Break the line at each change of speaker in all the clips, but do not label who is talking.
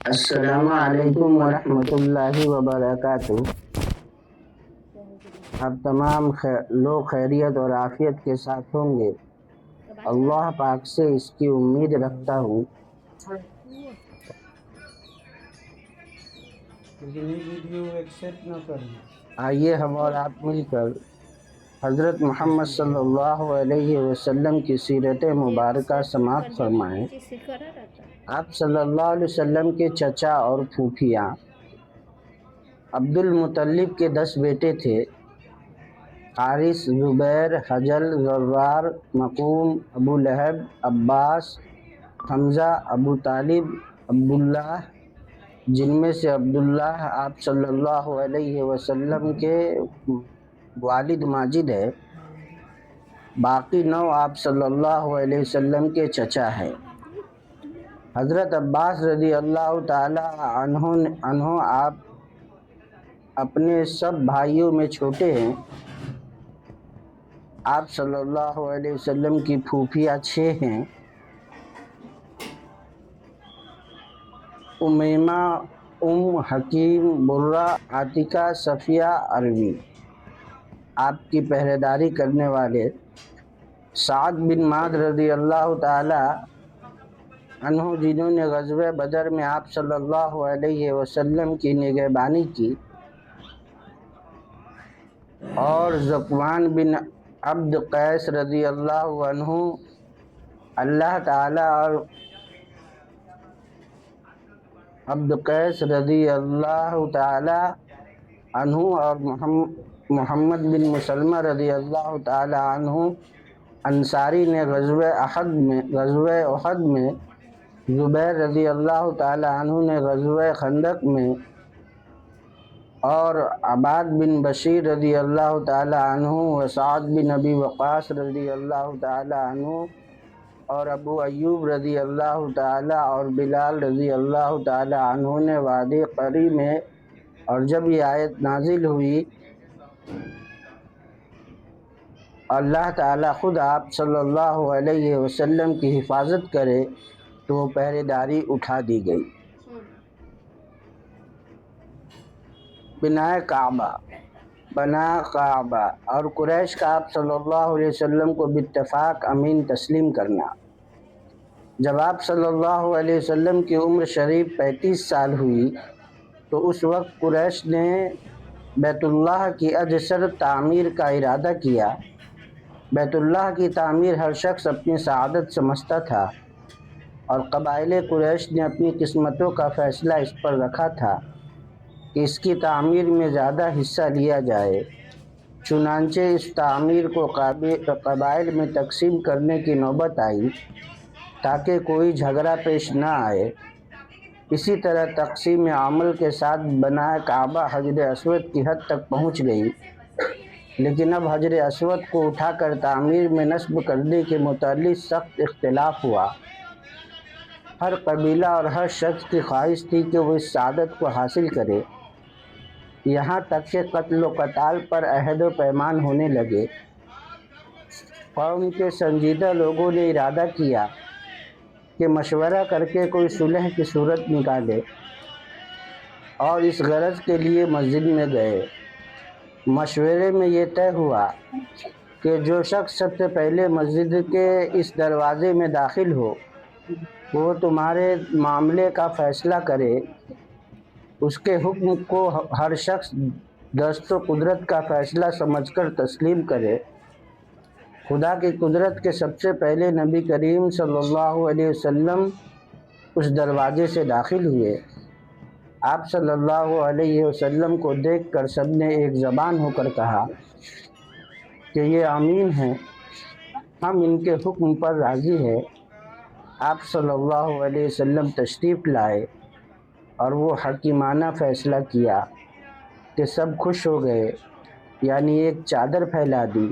السلام علیکم ورحمۃ اللہ وبرکاتہ۔ اب تمام لوگ خیریت اور عافیت کے ساتھ ہوں گے، اللہ پاک سے اس کی امید رکھتا ہوں۔ آئیے ہم اور آپ مل کر حضرت محمد صلی اللہ علیہ وسلم کی سیرت مبارکہ سماعت فرمائیں۔ آپ صلی اللہ علیہ وسلم کے چچا اور پھوپھیاں عبد المطلب کے 10 بیٹے تھے: حارث، زبیر، حجل، زرار، مقوم، ابو لہب، عباس، حمزہ، ابو طالب، عبداللہ، جن میں سے عبداللہ آپ صلی اللہ علیہ وسلم کے والد ماجد ہے، باقی 9 آپ صلی اللہ علیہ وسلم کے چچا ہے۔ حضرت عباس رضی اللہ تعالی عنہ آپ اپنے سب بھائیوں میں چھوٹے ہیں۔ آپ صلی اللہ علیہ وسلم کی پھوپھیاں 6 ہیں: امیمہ، حکیم، برہ، عاتکہ، صفیہ، عربی۔ آپ کی پہرے داری کرنے والے سعد بن معاذ رضی اللہ تعالی عنہ، جنہوں نے غزوہ بدر میں آپ صلی اللہ علیہ وسلم کی نگہبانی کی، اور ذکوان بن عبد قیس رضی اللہ عنہ، اللہ تعالی اور عبد قیس رضی اللہ تعالی عنہ اور محمد بن مسلمہ رضی اللہ تعالی عنہ انصاری نے غزوہ احد میں، زبیر رضی اللہ تعالی عنہ نے غزوہ خندق میں، اور عباد بن بشیر رضی اللہ تعالی عنہ و سعد بن ابی وقاص رضی اللہ تعالی عنہ اور ابو ایوب رضی اللہ تعالی اور بلال رضی اللہ تعالی عنہ نے وادی قری میں۔ اور جب یہ آیت نازل ہوئی، اللہ تعالیٰ خود آپ صلی اللہ علیہ وسلم کی حفاظت کرے، تو وہ پہرے داری اٹھا دی گئی۔ بنا کعبہ اور قریش کا آپ صلی اللہ علیہ وسلم کو باتفاق امین تسلیم کرنا۔ جب آپ صلی اللہ علیہ وسلم کی عمر شریف 35 سال ہوئی، تو اس وقت قریش نے بیت اللہ کی اجسر تعمیر کا ارادہ کیا۔ بیت اللہ کی تعمیر ہر شخص اپنی سعادت سمجھتا تھا، اور قبائل قریش نے اپنی قسمتوں کا فیصلہ اس پر رکھا تھا کہ اس کی تعمیر میں زیادہ حصہ لیا جائے۔ چنانچہ اس تعمیر کو قبائل میں تقسیم کرنے کی نوبت آئی، تاکہ کوئی جھگڑا پیش نہ آئے۔ اسی طرح تقسیم عمل کے ساتھ بنائے کعبہ حجر اسود کی حد تک پہنچ گئی، لیکن اب حجر اسود کو اٹھا کر تعمیر میں نصب کرنے کے متعلق سخت اختلاف ہوا۔ ہر قبیلہ اور ہر شخص کی خواہش تھی کہ وہ اس سعادت کو حاصل کرے، یہاں تک کہ قتل و قتال پر عہد و پیمان ہونے لگے۔ قوم کے سنجیدہ لوگوں نے ارادہ کیا کہ مشورہ کر کے کوئی صلح کی صورت نکالے، اور اس غرض کے لیے مسجد میں گئے۔ مشورے میں یہ طے ہوا کہ جو شخص سب سے پہلے مسجد کے اس دروازے میں داخل ہو، وہ تمہارے معاملے کا فیصلہ کرے۔ اس کے حکم کو ہر شخص دست و قدرت کا فیصلہ سمجھ کر تسلیم کرے۔ خدا کی قدرت کے سب سے پہلے نبی کریم صلی اللہ علیہ وسلم اس دروازے سے داخل ہوئے۔ آپ صلی اللہ علیہ وسلم کو دیکھ کر سب نے ایک زبان ہو کر کہا کہ یہ امین ہیں، ہم ان کے حکم پر راضی ہیں۔ آپ صلی اللہ علیہ وسلم تشریف لائے، اور وہ حکیمانہ فیصلہ کیا کہ سب خوش ہو گئے، یعنی ایک چادر پھیلا دی،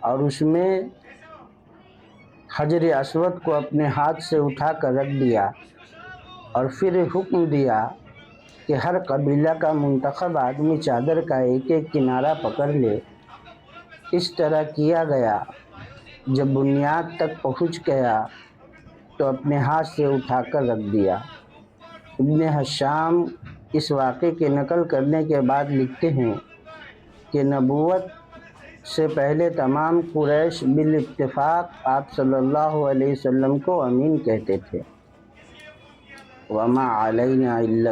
اور اس میں حجر اسود کو اپنے ہاتھ سے اٹھا کر رکھ دیا، اور پھر حکم دیا کہ ہر قبیلہ کا منتخب آدمی چادر کا ایک ایک کنارہ پکڑ لے۔ اس طرح کیا گیا۔ جب بنیاد تک پہنچ گیا تو اپنے ہاتھ سے اٹھا کر رکھ دیا۔ ابن حشام اس واقعے کی نقل کرنے کے بعد لکھتے ہیں کہ نبوت سے پہلے تمام قریش بالاتفاق آپ صلی اللہ علیہ وسلم کو امین کہتے تھے۔ وما علینا الا